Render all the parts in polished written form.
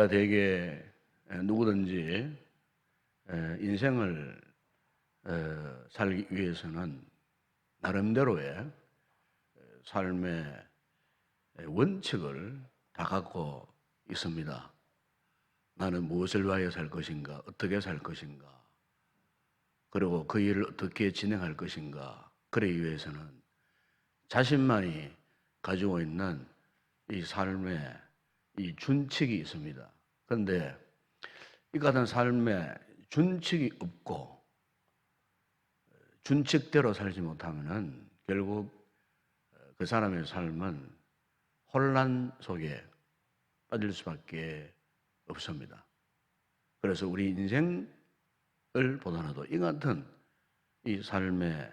우리가 대개 누구든지 인생을 살기 위해서는 나름대로의 삶의 원칙을 다 갖고 있습니다. 나는 무엇을 위하여 살 것인가, 어떻게 살 것인가, 그리고 그 일을 어떻게 진행할 것인가. 그러기 위해서는 자신만이 가지고 있는 이 삶의 이 준칙이 있습니다. 그런데 이 같은 삶에 준칙이 없고 준칙대로 살지 못하면은 결국 그 사람의 삶은 혼란 속에 빠질 수밖에 없습니다. 그래서 우리 인생을 보더라도 이 같은 이 삶의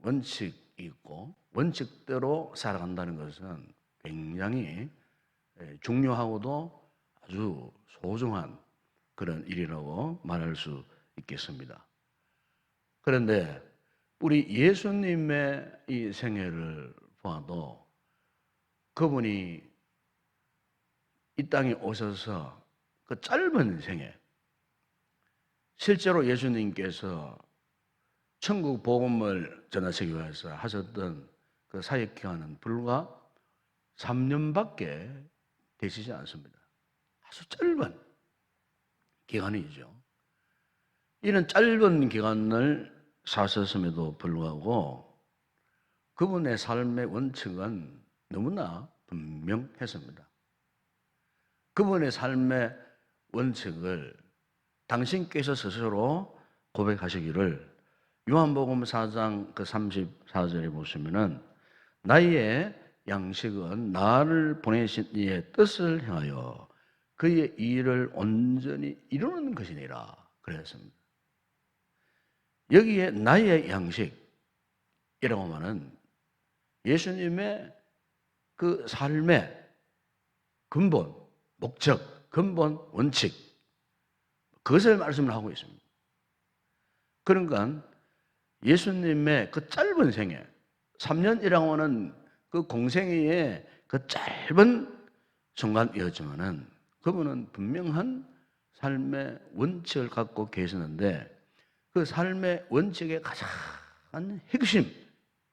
원칙이 있고 원칙대로 살아간다는 것은 굉장히 중요하고도 아주 소중한 그런 일이라고 말할 수 있겠습니다. 그런데 우리 예수님의 이 생애를 보아도 그분이 이 땅에 오셔서 그 짧은 생애, 실제로 예수님께서 천국 복음을 전하시기 위해서 하셨던 그 사역 기간은 불과 3년밖에 되시지 않습니다. 아주 짧은 기간이죠. 이런 짧은 기간을 사셨음에도 불구하고 그분의 삶의 원칙은 너무나 분명했습니다. 그분의 삶의 원칙을 당신께서 스스로 고백하시기를 요한복음 4장 그 34절에 보시면은 나의 양식은 나를 보내신 이의 뜻을 행하여 그의 일을 온전히 이루는 것이니라 그랬습니다. 여기에 나의 양식이라고 하면 예수님의 그 삶의 근본, 목적, 근본, 원칙 그것을 말씀을 하고 있습니다. 그러니까 예수님의 그 짧은 생애 3년이라고 하는 그 공생애의 그 짧은 순간이었지만은 그분은 분명한 삶의 원칙을 갖고 계시는데 그 삶의 원칙의 가장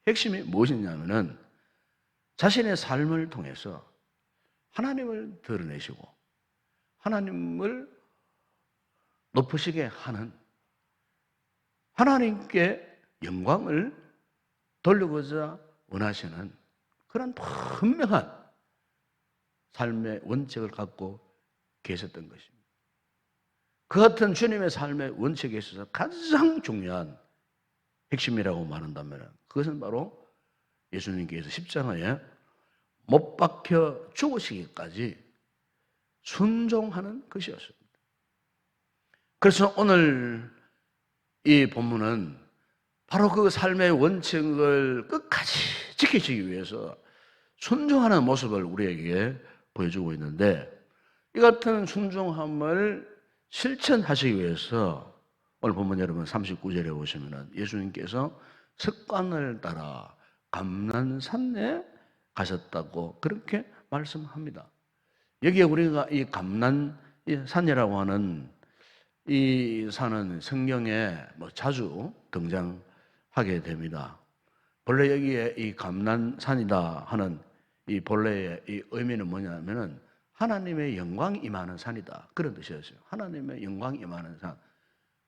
핵심이 무엇이냐면은 자신의 삶을 통해서 하나님을 드러내시고 하나님을 높으시게 하는 하나님께 영광을 돌리고자 원하시는 그런 분명한 삶의 원칙을 갖고 계셨던 것입니다. 그 같은 주님의 삶의 원칙에 있어서 가장 중요한 핵심이라고 말한다면 그것은 바로 예수님께서 십자가에 못 박혀 죽으시기까지 순종하는 것이었습니다. 그래서 오늘 이 본문은 바로 그 삶의 원칙을 끝까지 지키시기 위해서 순종하는 모습을 우리에게 보여주고 있는데 이 같은 순종함을 실천하시기 위해서 오늘 본문 여러분 39절에 보시면 예수님께서 습관을 따라 감난산에 가셨다고 그렇게 말씀합니다. 여기에 우리가 이 감난산이라고 하는 이 산은 성경에 자주 등장하게 됩니다. 본래 여기에 이 감난산이다 하는 이 본래의 이 의미는 뭐냐면은 하나님의 영광이 임하는 산이다 그런 뜻이었어요. 하나님의 영광이 임하는 산.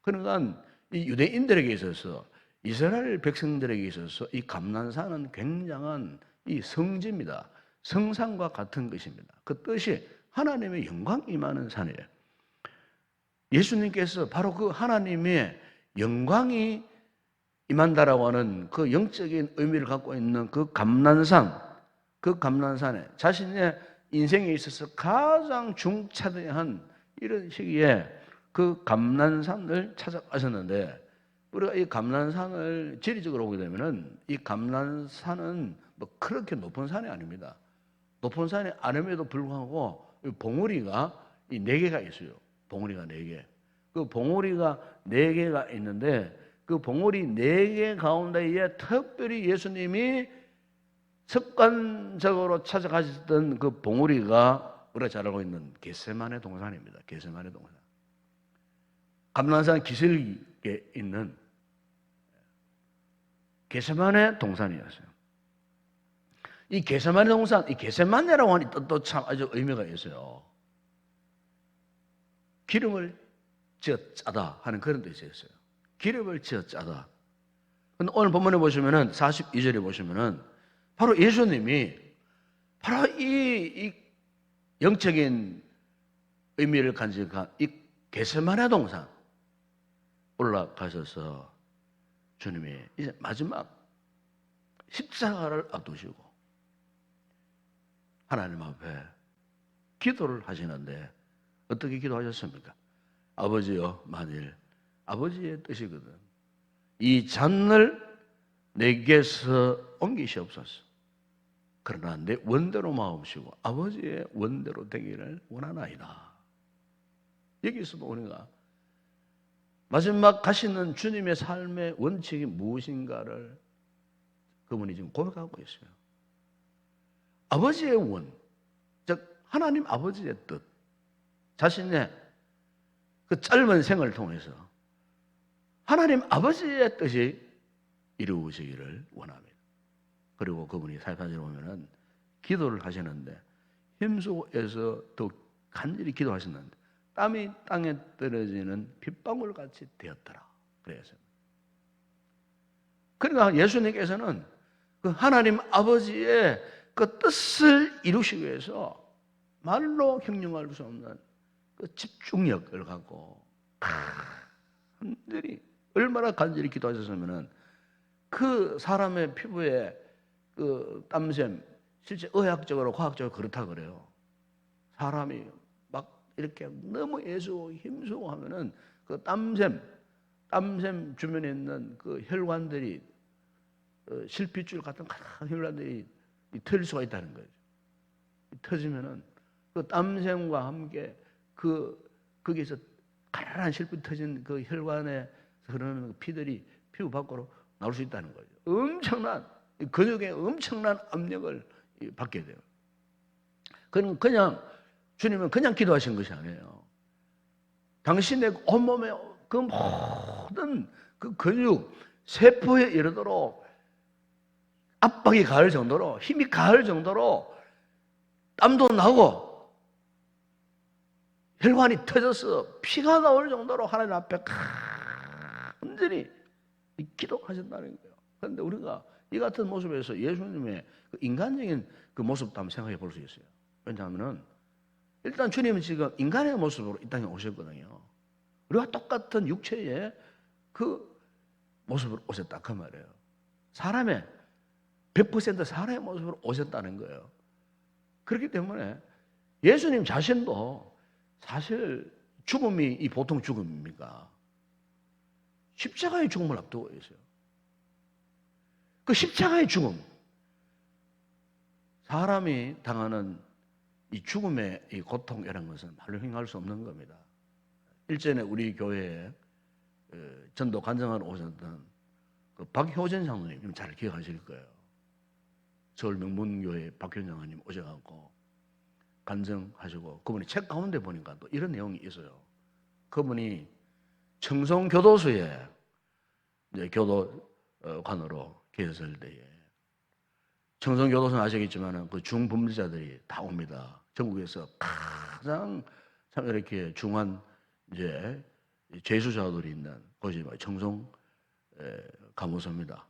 그러니까 이 유대인들에게 있어서 이스라엘 백성들에게 있어서 이 감난산은 굉장한 이 성지입니다. 성산과 같은 것입니다. 그 뜻이 하나님의 영광 임하는 산이에요. 예수님께서 바로 그 하나님의 영광이 임한다라고 하는 그 영적인 의미를 갖고 있는 그 감난산, 그 감난산에 자신의 인생에 있어서 가장 중차대한 이런 시기에 그 감난산을 찾아가셨는데 우리가 이 감난산을 지리적으로 보게 되면은 이 감난산은 그렇게 높은 산이 아닙니다. 높은 산이 아님에도 불구하고 봉우리가 이 4개가 있어요. 봉우리가 4개. 그 봉우리가 4개가 있는데 그 봉우리 4개 가운데에 특별히 예수님이 습관적으로 찾아가셨던 그 봉우리가 우리가 잘 알고 있는 겟세마네 동산입니다. 겟세마네 동산. 감난산 기슭에 있는 겟세마네 동산이었어요. 이 겟세마네 동산, 이 겟세마네라고 하니 뜻도 참 아주 의미가 있어요. 기름을 지어 짜다 하는 그런 뜻이 있어요. 기름을 지어 짜다. 근데 오늘 본문에 보시면은 42절에 보시면은 바로 예수님이 바로 이 영적인 의미를 간직한 이 겟세마네 동산 올라가셔서 주님이 이제 마지막 십자가를 앞두시고 하나님 앞에 기도를 하시는데 어떻게 기도하셨습니까? 아버지여, 만일 아버지의 뜻이거든 이 잔을 내게서 옮기시옵소서. 그러나 내 원대로 마음시고 아버지의 원대로 되기를 원하나이다. 여기서도 우리가 마지막 가시는 주님의 삶의 원칙이 무엇인가를 그분이 지금 고백하고 있어요. 아버지의 원, 즉 하나님 아버지의 뜻, 자신의 그 짧은 생을 통해서 하나님 아버지의 뜻이 이루어지기를 원합니다. 그리고 그분이 44절에 보면은 기도를 하시는데 힘수에서 더 간절히 기도하셨는데 땀이 땅에 떨어지는 빗방울같이 되었더라. 그래서 그러니까 예수님께서는 그 하나님 아버지의 그 뜻을 이루시기 위해서 말로 형용할 수 없는 그 집중력을 갖고 간절히 얼마나 간절히 기도하셨으면은 그 사람의 피부에 그 땀샘 실제 의학적으로 과학적으로 그렇다 그래요. 사람이 막 이렇게 너무 애쓰고 힘쓰고 하면은 그 땀샘 주변에 있는 그 혈관들이 실핏줄 같은 큰 혈관들이 터질 수가 있다는 거죠. 터지면은 그 땀샘과 함께 거기서 가라란 실핏 터진 그 혈관에 흐르는 피들이 피부 밖으로 나올 수 있다는 거죠. 엄청난 근육에 엄청난 압력을 받게 돼요. 그냥 주님은 그냥 기도하신 것이 아니에요. 당신의 온몸에 그 모든 그 근육 세포에 이르도록 압박이 가할 정도로 힘이 가할 정도로 땀도 나고 혈관이 터져서 피가 나올 정도로 하나님 앞에 간절히 기도하셨다는 거예요. 그런데 우리가 이 같은 모습에서 예수님의 그 인간적인 그 모습도 한번 생각해 볼 수 있어요. 왜냐하면 일단 주님은 지금 인간의 모습으로 이 땅에 오셨거든요. 우리가 똑같은 육체의 그 모습으로 오셨다 그 말이에요. 사람의 100% 사람의 모습으로 오셨다는 거예요. 그렇기 때문에 예수님 자신도 사실 죽음이 이 보통 죽음입니까? 십자가의 죽음을 앞두고 있어요. 그 십자가의 죽음, 사람이 당하는 이 죽음의 이 고통이라는 것은 말로 형용할 수 없는 겁니다. 일전에 우리 교회에 전도 간증하러 오셨던 그 박효전 장로님 잘 기억하실 거예요. 서울 명문교회 박효전 장로님 오셔갖고 간증하시고 그분이 책 가운데 보니까 또 이런 내용이 있어요. 그분이 청송교도소에 이제 교도관으로 계셨을 때에 청송교도소는 아시겠지만 그 중범죄자들이 다 옵니다. 전국에서 가장 참 이렇게 중한 이제 죄수자들이 있는 곳이 청송 감호소입니다.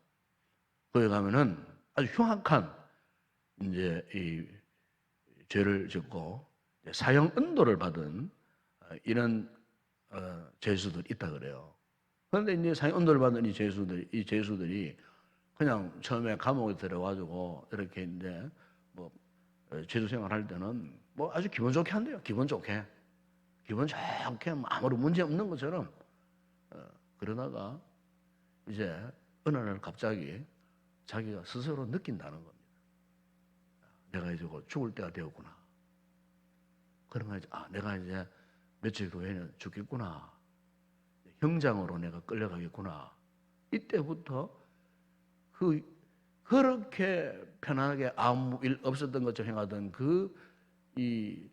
거기 가면은 아주 흉악한 이제 이 죄를 짓고 사형 은도를 받은 이런 죄수들이 있다 그래요. 그런데 이제 사형 은도를 받은 이 죄수들이 그냥 처음에 감옥에 들어가지고 이렇게 이제 뭐 죄수 생활할 때는 뭐 아주 기분 좋게 한대요. 기분 좋게 뭐 아무런 문제 없는 것처럼 그러다가 이제 어느 날 갑자기 자기가 스스로 느낀다는 겁니다. 내가 이제 곧 죽을 때가 되었구나. 그러면 내가 이제 며칠 후에는 죽겠구나. 형장으로 내가 끌려가겠구나. 이때부터 그렇게 편안하게 아무 일 없었던 것처럼 행하던 이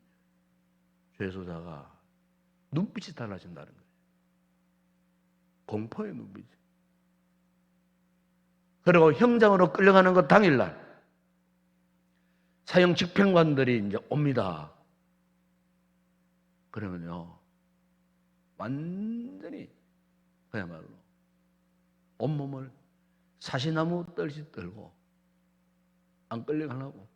죄수자가 눈빛이 달라진다는 거예요. 공포의 눈빛이. 그리고 형장으로 끌려가는 것 당일날 사형 집행관들이 이제 옵니다. 그러면요, 완전히 그야말로 온몸을 사시나무 떨듯이 떨고 안 끌려가려고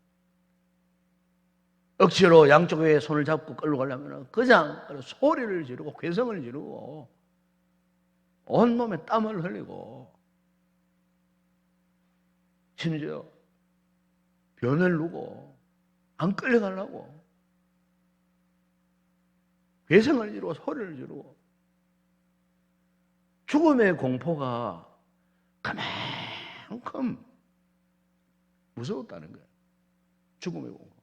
억지로 양쪽에 손을 잡고 끌려가려면 그냥 소리를 지르고 괴성을 지르고 온몸에 땀을 흘리고 심지어 변을 누고 안 끌려가려고 괴성을 지르고 소리를 지르고 죽음의 공포가 그만큼 무서웠다는 거예요. 죽음의 공포.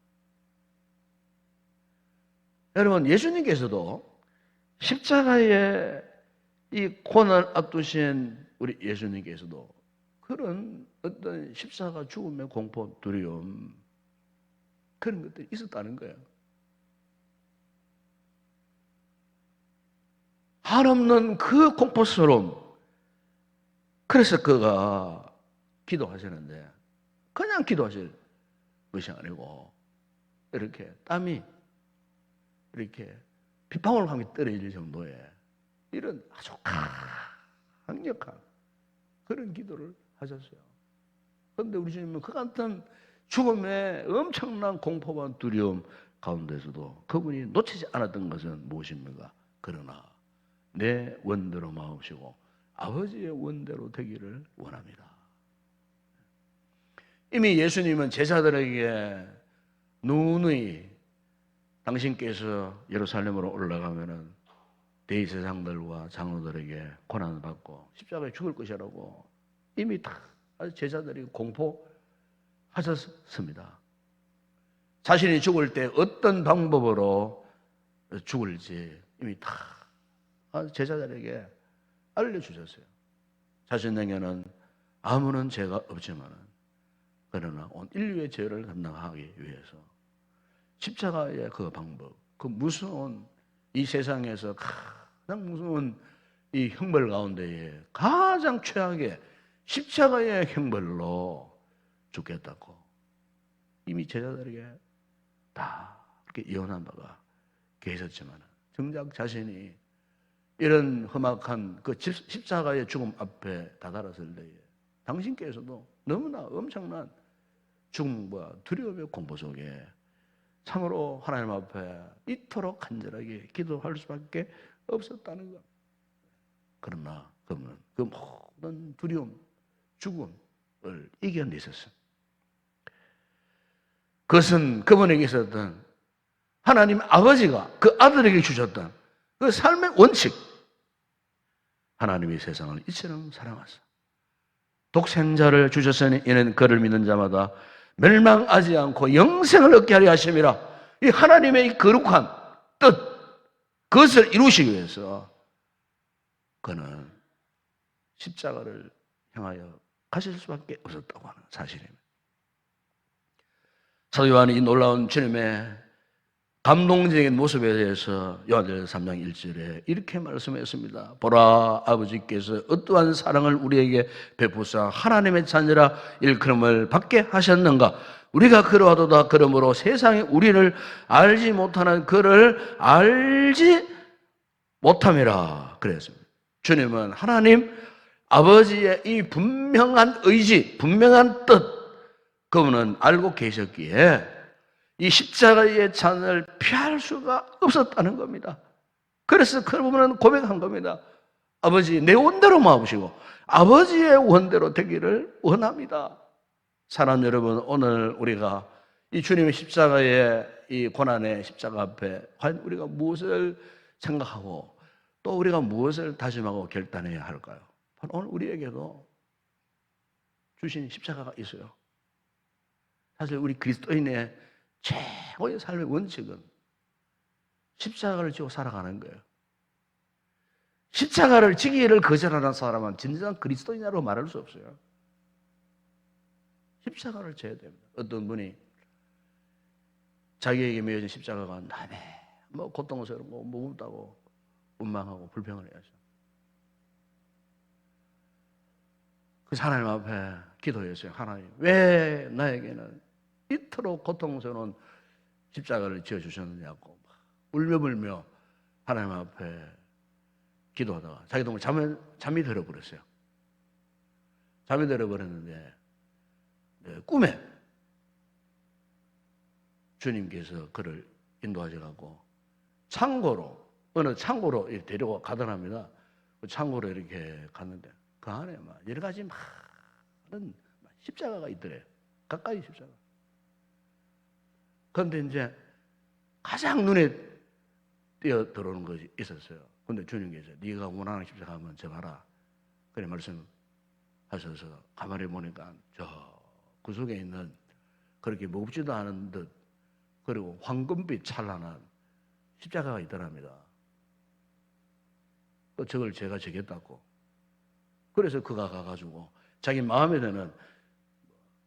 여러분, 예수님께서도 십자가에 이 고난을 앞두신 우리 예수님께서도 그런 어떤 십자가 죽음의 공포, 두려움 그런 것들이 있었다는 거예요. 한없는 그 공포스러움. 그래서 그가 기도하시는데 그냥 기도하실 것이 아니고 이렇게 땀이 이렇게 빗방울 한 개 떨어질 정도의 이런 아주 강력한 그런 기도를 하셨어요. 그런데 우리 주님은 그 같은 죽음의 엄청난 공포와 두려움 가운데서도 그분이 놓치지 않았던 것은 무엇입니까? 그러나 내 원대로 마옵시고 아버지의 원대로 되기를 원합니다. 이미 예수님은 제자들에게 누누이 당신께서 예루살렘으로 올라가면은 대제사장들과 장로들에게 고난을 받고 십자가에 죽을 것이라고 이미 다 제자들이 공포하셨습니다. 자신이 죽을 때 어떤 방법으로 죽을지 이미 다 제자들에게 알려주셨어요. 자신에게는 아무런 죄가 없지만은 그러나 온 인류의 죄를 감당하기 위해서 십자가의 그 방법, 그 무서운 이 세상에서 가장 무서운 이 형벌 가운데에 가장 최악의 십자가의 형벌로 죽겠다고 이미 제자들에게 다 이렇게 예언한 바가 계셨지만 정작 자신이 이런 험악한 그 십자가의 죽음 앞에 다다랐을 때에 당신께서도 너무나 엄청난 죽음과 두려움의 공포 속에 참으로 하나님 앞에 이토록 간절하게 기도할 수밖에 없었다는 것. 그러나 그분은 그 모든 두려움, 죽음을 이겨내셨습니다. 그것은 그분에게 있었던 하나님 아버지가 그 아들에게 주셨던 그 삶의 원칙. 하나님이 세상을 이처럼 사랑하사 독생자를 주셨으니 이는 그를 믿는 자마다 멸망하지 않고 영생을 얻게 하려 하심이라. 이 하나님의 이 거룩한 뜻, 그것을 이루시기 위해서 그는 십자가를 향하여 가실 수밖에 없었다고 하는 사실입니다. 사도 요한이 이 놀라운 주님의 감동적인 모습에 대해서 요한일서 3장 1절에 이렇게 말씀했습니다. 보라, 아버지께서 어떠한 사랑을 우리에게 베푸사 하나님의 자녀라 일컬음을 받게 하셨는가. 우리가 그러하도다. 그러므로 세상에 우리를 알지 못하는 그를 알지 못함이라 그랬습니다. 주님은 하나님 아버지의 이 분명한 의지, 분명한 뜻, 그분은 알고 계셨기에 이 십자가의 잔을 피할 수가 없었다는 겁니다. 그래서 그 부분은 고백한 겁니다. 아버지, 내 원대로 마옵시고 아버지의 원대로 되기를 원합니다. 사랑하는 여러분, 오늘 우리가 이 주님의 십자가의 이 고난의 십자가 앞에 과연 우리가 무엇을 생각하고 또 우리가 무엇을 다짐하고 결단해야 할까요? 오늘 우리에게도 주신 십자가가 있어요. 사실 우리 그리스도인의 최고의 삶의 원칙은 십자가를 지고 살아가는 거예요. 십자가를 지기를 거절하는 사람은 진정한 그리스도인이라고 말할 수 없어요. 십자가를 져야 됩니다. 어떤 분이 자기에게 매어진 십자가가 뭐 고통스럽고 무겁다고 원망하고 불평을 해야죠. 그 하나님 앞에 기도했어요. 하나님, 왜 나에게는 이토록 고통스러운 십자가를 지어주셨느냐고 울며불며 하나님 앞에 기도하다가 자기도 잠이 들어버렸어요. 잠이 들어버렸는데 꿈에 주님께서 그를 인도하셔가지고 어느 창고로 데리고 가더랍니다. 그 창고로 이렇게 갔는데 그 안에 막 여러 가지 많은 십자가가 있더래요. 가까이 십자가. 그런데 이제 가장 눈에 띄어 들어오는 것이 있었어요. 근데 주님께서 네가 원하는 십자가 한번 정하라. 그래 말씀하셔서 가만히 보니까 저 구석에 있는 그렇게 무겁지도 않은 듯 그리고 황금빛 찬란한 십자가가 있더랍니다. 또 저걸 제가 적겠다고. 그래서 그가 가가지고 자기 마음에 드는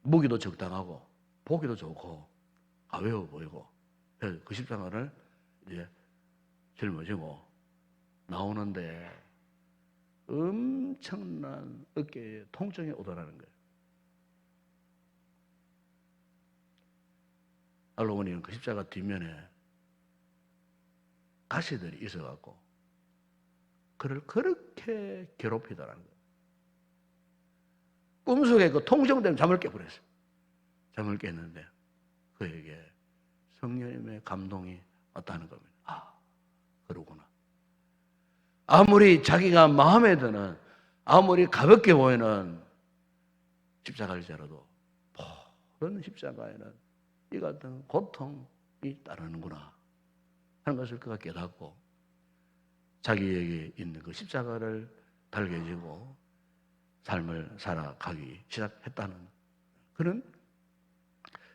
무기도 적당하고 보기도 좋고 가벼워 보이고 그 십자가를 이제 짊어지고 나오는데 엄청난 어깨에 통증이 오더라는 거예요. 알고 보니 그 십자가 뒷면에 가시들이 있어갖고 그를 그렇게 괴롭히더라는 거예요. 꿈속에 그 통증 때문에 잠을 깨버렸어요. 잠을 깼는데 그에게 성령님의 감동이 왔다는 겁니다. 아, 그러구나. 아무리 자기가 마음에 드는 아무리 가볍게 보이는 십자가를 지라도 모든 십자가에는 이 같은 고통이 따르는구나 하는 것을 그가 깨닫고 자기에게 있는 그 십자가를 달게 지고 삶을 살아가기 시작했다는 그런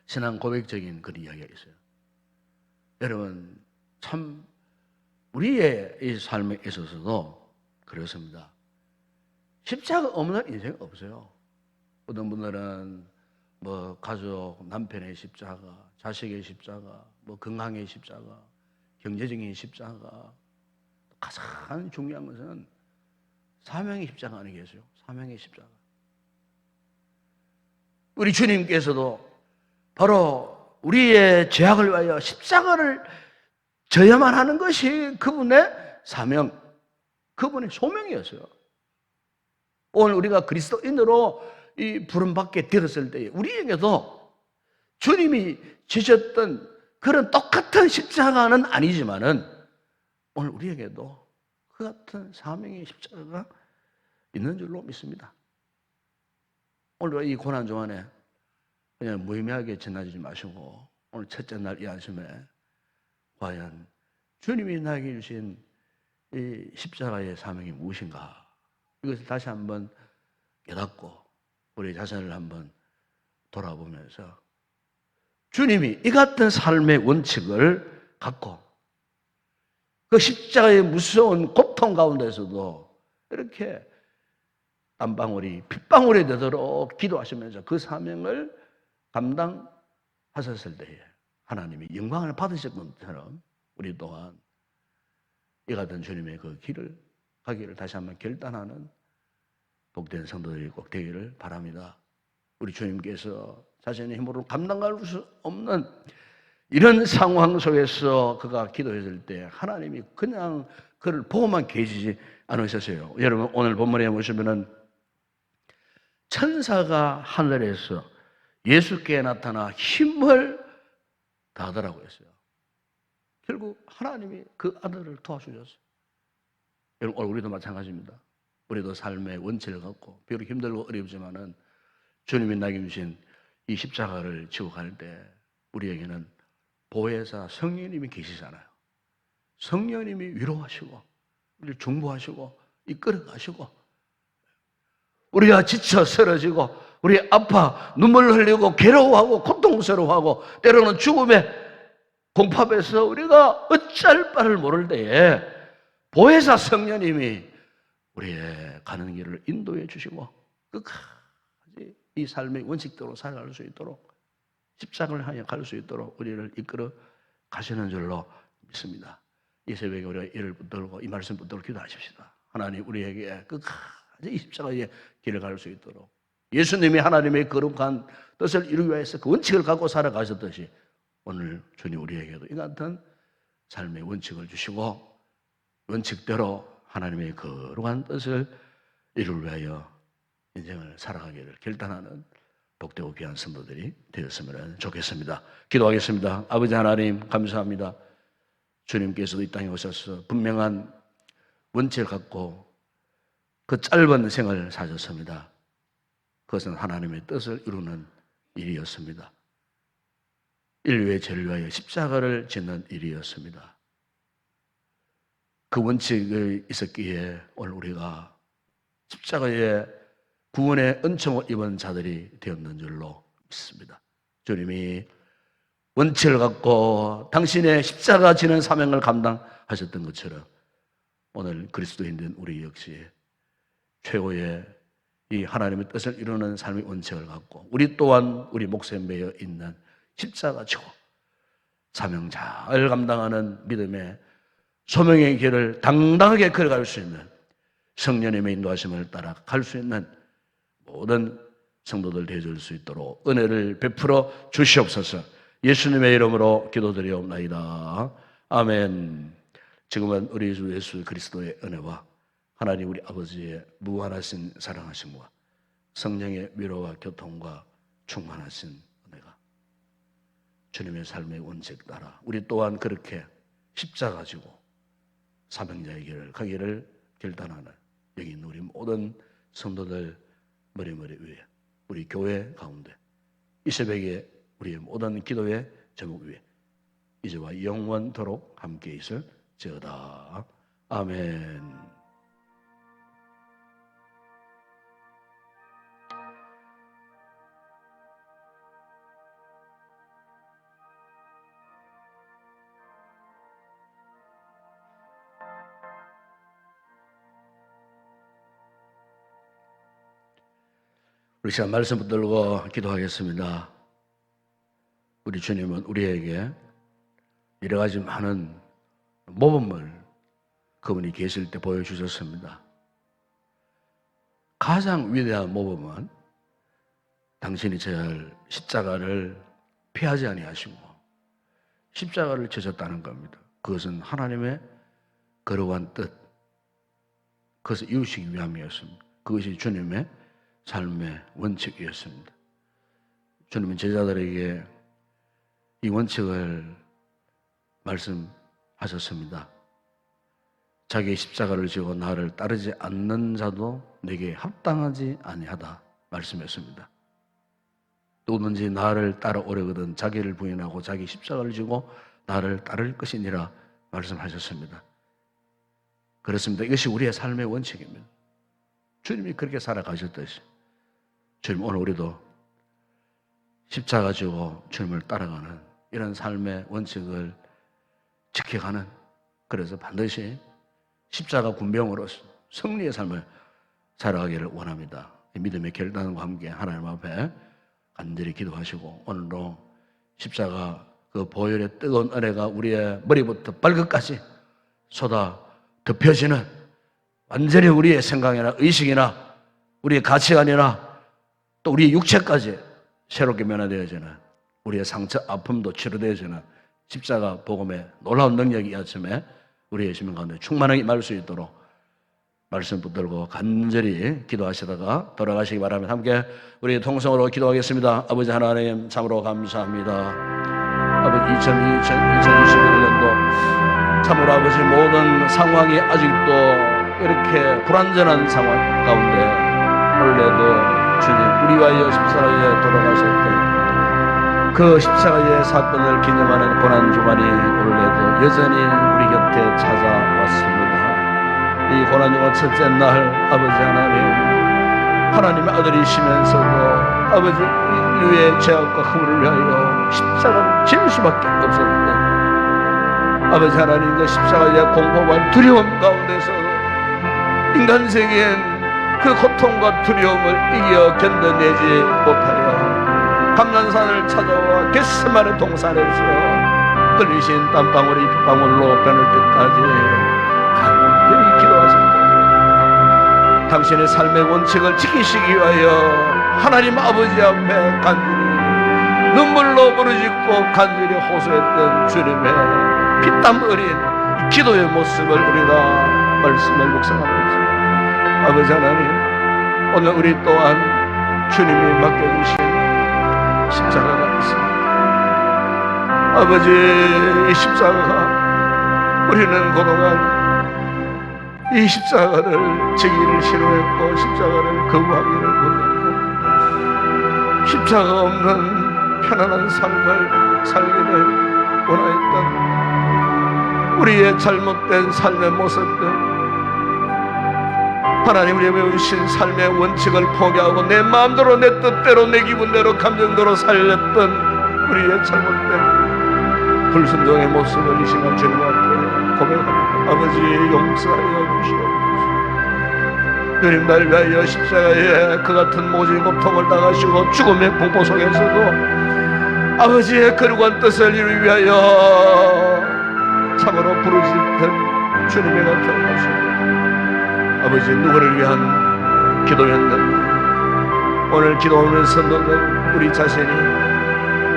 신앙 고백적인 그런 이야기가 있어요. 여러분 참 우리의 이 삶에 있어서도 그렇습니다. 십자가 없는 인생 없어요. 어떤 분들은 뭐 가족, 남편의 십자가, 자식의 십자가, 뭐 건강의 십자가, 경제적인 십자가, 가장 중요한 것은 사명의 십자가 아니겠어요? 사명의 십자가. 우리 주님께서도 바로 우리의 죄악을 위하여 십자가를 져야만 하는 것이 그분의 사명, 그분의 소명이었어요. 오늘 우리가 그리스도인으로 이 부름받게 되었을 때 우리에게도 주님이 지셨던 그런 똑같은 십자가는 아니지만은 오늘 우리에게도 그 같은 사명의 십자가가 있는 줄로 믿습니다. 오늘 이 고난 중간에 그냥 무의미하게 지나지 마시고 오늘 첫째 날 이 아침에 과연 주님이 나에게 주신 이 십자가의 사명이 무엇인가 이것을 다시 한번 깨닫고 우리 자신을 한번 돌아보면서 주님이 이 같은 삶의 원칙을 갖고 그 십자가의 무서운 고통 가운데서도 이렇게 땀방울이 핏방울이 되도록 기도하시면서 그 사명을 감당하셨을 때에 하나님이 영광을 받으셨던 것처럼 우리 또한 이 같은 주님의 그 길을 가기를 다시 한번 결단하는 복된 성도들이 꼭 되기를 바랍니다. 우리 주님께서 자신의 힘으로 감당할 수 없는 이런 상황 속에서 그가 기도했을 때 하나님이 그냥 그를 보고만 계시지 않으셨어요. 여러분 오늘 본문에 보시면은 천사가 하늘에서 예수께 나타나 힘을 다하더라고 했어요. 결국 하나님이 그 아들을 도와주셨어요. 여러분 우리도 마찬가지입니다. 우리도 삶의 원칙을 갖고 비록 힘들고 어렵지만은 주님이 나에게 주신 이 십자가를 지고 갈 때 우리에게는 보혜사 성령님이 계시잖아요. 성령님이 위로하시고 우리를 중보하시고 이끌어가시고 우리가 지쳐 쓰러지고 우리 아파 눈물 흘리고 괴로워하고 고통스러워하고 때로는 죽음의 공팝에서 우리가 어찌할 바를 모를 때에 보혜사 성령님이 우리의 가는 길을 인도해 주시고 끝까지 이 삶의 원칙대로 살아갈 수 있도록 십자가를 향해 갈 수 있도록 우리를 이끌어 가시는 줄로 믿습니다. 이 새벽에 우리가 이를 붙들고 이 말씀 붙들고 기도하십시다. 하나님 우리에게 끝까지 이 십자가의 길을 갈 수 있도록 예수님이 하나님의 거룩한 뜻을 이루기 위해서 그 원칙을 갖고 살아가셨듯이 오늘 주님 우리에게도 이 같은 삶의 원칙을 주시고 원칙대로 하나님의 거룩한 뜻을 이루기 위하여 인생을 살아가기를 결단하는 복되고 귀한 성도들이 되었으면 좋겠습니다. 기도하겠습니다. 아버지 하나님 감사합니다. 주님께서도 이 땅에 오셔서 분명한 원칙을 갖고 그 짧은 생을 사셨습니다. 그것은 하나님의 뜻을 이루는 일이었습니다. 인류의 죄를 위하여 십자가를 짓는 일이었습니다. 그 원칙이 있었기에 오늘 우리가 십자가의 구원의 은총을 입은 자들이 되었는 줄로 믿습니다. 주님이 원칙을 갖고 당신의 십자가 지는 사명을 감당하셨던 것처럼 오늘 그리스도인된 우리 역시 최고의 이 하나님의 뜻을 이루는 삶의 원칙을 갖고 우리 또한 우리 몫에 매여 있는 십자가 지고 사명 잘 감당하는 믿음의 소명의 길을 당당하게 걸어갈 수 있는 성령님의 인도하심을 따라 갈 수 있는 모든 성도들 되어줄 수 있도록 은혜를 베풀어 주시옵소서. 예수님의 이름으로 기도드리옵나이다. 아멘. 지금은 우리 주 예수 그리스도의 은혜와 하나님 우리 아버지의 무한하신 사랑하심과 성령의 위로와 교통과 충만하신 은혜가 주님의 삶의 원칙 따라 우리 또한 그렇게 십자가 지고 사명자의 길을 가기를 결단하는 여기 있는 우리 모든 성도들 머리머리 위에 우리 교회 가운데 이 새벽에 우리의 모든 기도의 제목 위에 이제와 영원토록 함께 있을지어다. 아멘. 우리 시간 말씀 붙들고 기도하겠습니다. 우리 주님은 우리에게 여러 가지 많은 모범을 그분이 계실 때 보여주셨습니다. 가장 위대한 모범은 당신이 져야 할 십자가를 피하지 아니하시고 십자가를 지셨다는 겁니다. 그것은 하나님의 거룩한 뜻, 그것을 이루시기 위함이었습니다. 그것이 주님의 삶의 원칙이었습니다. 주님은 제자들에게 이 원칙을 말씀하셨습니다. 자기의 십자가를 지고 나를 따르지 않는 자도 내게 합당하지 아니하다 말씀했습니다. 누구든지 나를 따라오려거든 자기를 부인하고 자기 십자가를 지고 나를 따를 것이니라 말씀하셨습니다. 그렇습니다. 이것이 우리의 삶의 원칙입니다. 주님이 그렇게 살아가셨듯이 주님 오늘 우리도 십자가 지고 주님을 따라가는 이런 삶의 원칙을 지켜가는, 그래서 반드시 십자가 군병으로서 승리의 삶을 살아가기를 원합니다. 믿음의 결단과 함께 하나님 앞에 간절히 기도하시고 오늘도 십자가 그 보혈의 뜨거운 은혜가 우리의 머리부터 발끝까지 쏟아 덮여지는, 완전히 우리의 생각이나 의식이나 우리의 가치관이나 또 우리의 육체까지 새롭게 변화되어지는, 우리의 상처 아픔도 치료되어지는 십자가 복음의 놀라운 능력이 이 아침에 우리의 심령 가운데 충만하게 임할 수 있도록 말씀 붙들고 간절히 기도하시다가 돌아가시기 바랍니다. 함께 우리 통성으로 기도하겠습니다. 아버지 하나님 참으로 감사합니다. 아버지 2021년도 참으로 아버지 모든 상황이 아직도 이렇게 불완전한 상황 가운데 원래도 주님 우리 위하여 십자가에 돌아가셨던 그 십자가의 사건을 기념하는 고난주간이 원래도 여전히 우리 곁에 찾아왔습니다. 이 고난주간 첫째 날 아버지 하나님의 아들이시면서도 아버지 인류의 죄악과 허물을 위하여 십자가를 질 수밖에 없었던 아버지 하나님, 그 십자가의 공포와 두려움 가운데서 인간 세계엔 그 고통과 두려움을 이겨 견뎌내지 못하여 감난산을 찾아와 겟세마네 동산에서 흘리신 땀방울이 빗방울로 변할 때까지 간절히 기도하셨고, 당신의 삶의 원칙을 지키시기 위하여 하나님 아버지 앞에 간절히 눈물로 부르짖고 간절히 호소했던 주님의 피땀 어린 이 기도의 모습을 우리가 말씀을 묵상합니다. 아버지 하나님, 오늘 우리 또한 주님이 맡겨주신 십자가가 있습니다. 아버지, 이 십자가가, 우리는 그동안 이 십자가를 지기를 싫어했고 십자가를 거부하기를 원했고 십자가 없는 편안한 삶을 살기를 원하였던 우리의 잘못된 삶의 모습들, 하나님 우리에게 주신 삶의 원칙을 포기하고 내 마음대로 내 뜻대로 내 기분대로 감정대로 살렸던 우리의 잘못된 불순종의 모습을 이 시간 주님 앞에 고백합니다. 아버지, 용서하여 주시옵소서. 주님 날 위하여 십자가에 그 같은 모진 고통을 당하시고 죽음의 공포 속에서도 아버지의 거룩한 뜻을 이루기 위하여 참으로 부르짖던 주님의 같은 모습, 아버지, 누구를 위한 기도였는지, 오늘 기도하는 성도들 우리 자신이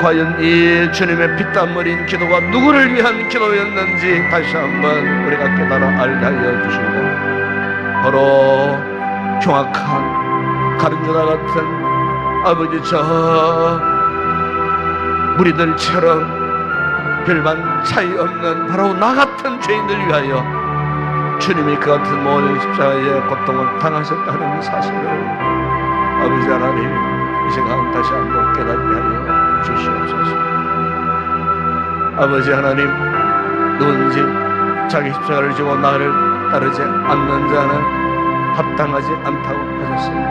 과연 이 주님의 피땀 흘린 기도가 누구를 위한 기도였는지 다시 한번 우리가 깨달아 알게 하여 주시고, 바로 경악한 가룟유다 같은 아버지 저 무리들처럼 별반 차이 없는 바로 나 같은 죄인들 위하여 주님이 그 같은 모든 십자가의 고통을 당하셨다는 사실을 아버지 하나님 이 시간 다시 한번 깨닫게 하여 주시옵소서. 아버지 하나님, 누구든지 자기 십자가를 지고 나를 따르지 않는 자는 합당하지 않다고 하셨습니다.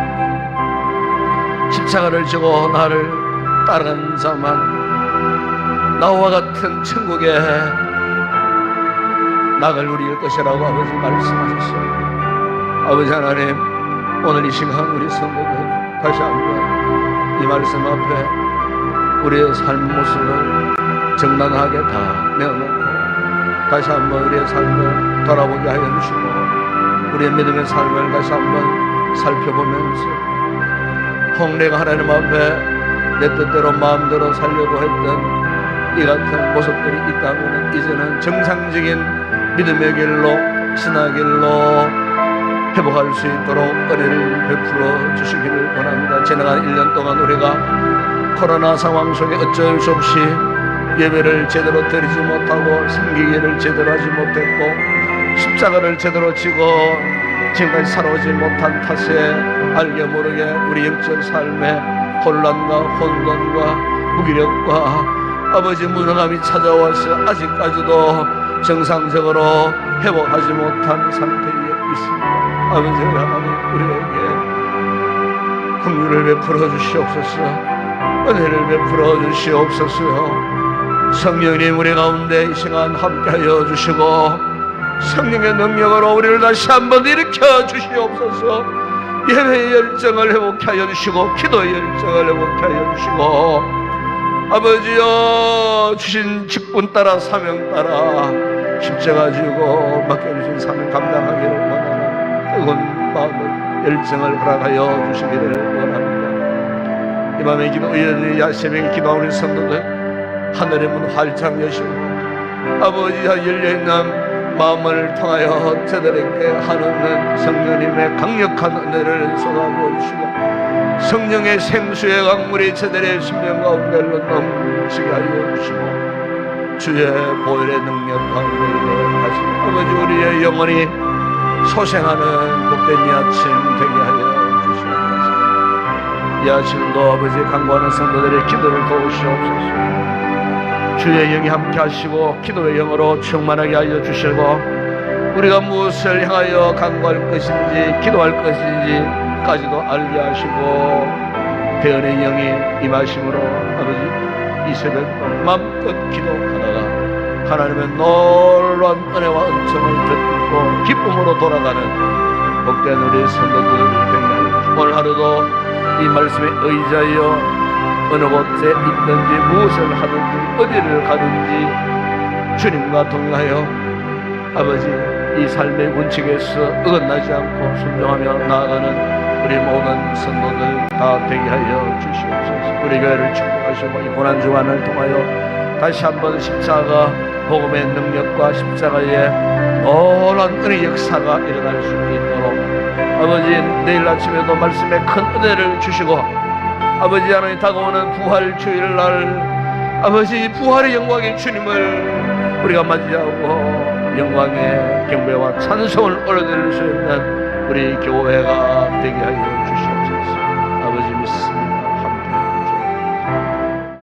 십자가를 지고 나를 따르는 자만 나와 같은 천국에 낙을 누릴 것이라고 아버지 말씀하셨습니다. 아버지 하나님, 오늘 이 시간 우리 성도들 다시 한번 이 말씀 앞에 우리의 삶 모습을 정당하게 다 내어놓고 다시 한번 우리의 삶을 돌아보게 하여 주시고 우리의 믿음의 삶을 다시 한번 살펴보면서 홍례가 하나님 앞에 내 뜻대로 마음대로 살려고 했던 이 같은 모습들이 있다면 이제는 정상적인 믿음의 길로 신앙의 길로 회복할 수 있도록 은혜를 베풀어 주시기를 원합니다. 지나간 1년 동안 우리가 코로나 상황 속에 어쩔 수 없이 예배를 제대로 드리지 못하고 섬기기를 제대로 하지 못했고 십자가를 제대로 지고 지금까지 살아오지 못한 탓에 알게 모르게 우리 영적 삶에 혼란과 혼돈과 무기력과 아버지 무능함이 찾아와서 아직까지도 정상적으로 회복하지 못한 상태에 있습니다. 아버지 하나님, 우리에게 긍휼을 베풀어 주시옵소서, 은혜를 베풀어 주시옵소서. 성령님 우리 가운데 이 시간 함께하여 주시고 성령의 능력으로 우리를 다시 한번 일으켜 주시옵소서. 예배의 열정을 회복케 하여 주시고 기도의 열정을 회복케 하여 주시고 아버지여, 주신 직분 따라 사명 따라 십자가 지고 맡겨주신 사명 감당하기를 원하는 뜨거운 마음을 열정을 허락하여 주시기를 원합니다. 이 밤에 기도 의원이 야새벽에 기도하는 성도들 하늘의 문 활짝 여시고 아버지와 열려있는 마음을 통하여 저들에게 하나님 성령님의 강력한 은혜를 쏟아부어주시고 성령의 생수의 강물이 저들의 심령 가운데 넘치게 하여 주시고 주의 보혈의 능력 가운데 가시고 아버지 우리의 영혼이 소생하는 복된 이 아침 되게 하여 주시옵소서. 이 아침도 아버지 간구하는 성도들의 기도를 도우시옵소서. 주의 영이 함께 하시고 기도의 영으로 충만하게 하여 주시고 우리가 무엇을 향하여 간구할 것인지 기도할 것인지까지도 알게 하시고 대언의 영이 임하심으로 아버지 이 새벽도 마음껏 기도하다가 하나님의 놀라운 은혜와 은총을 듣고 기쁨으로 돌아가는 복된 우리 성도들 되게 하여 주시고 오늘 하루도 이 말씀에 의지하여 어느 곳에 있든지 무엇을 하든지 어디를 가든지 주님과 동행하여 아버지 이 삶의 원칙에서 어긋나지 않고 순종하며 나아가는 우리 모든 성도들 다 되게 하여 주시옵소서. 우리 교회를 축복하시고 이 고난 주간을 통하여 다시 한번 십자가 복음의 능력과 십자가의 놀라운 은혜 역사가 일어날 수 있도록 아버지 내일 아침에도 말씀에 큰 은혜를 주시고 아버지 하나님 다가오는 부활 주일날 아버지 부활의 영광의 주님을 우리가 맞이하고 영광의 경배와 찬송을 올려드릴 수 있는 우리 교회가 되게 하여 주시옵소서.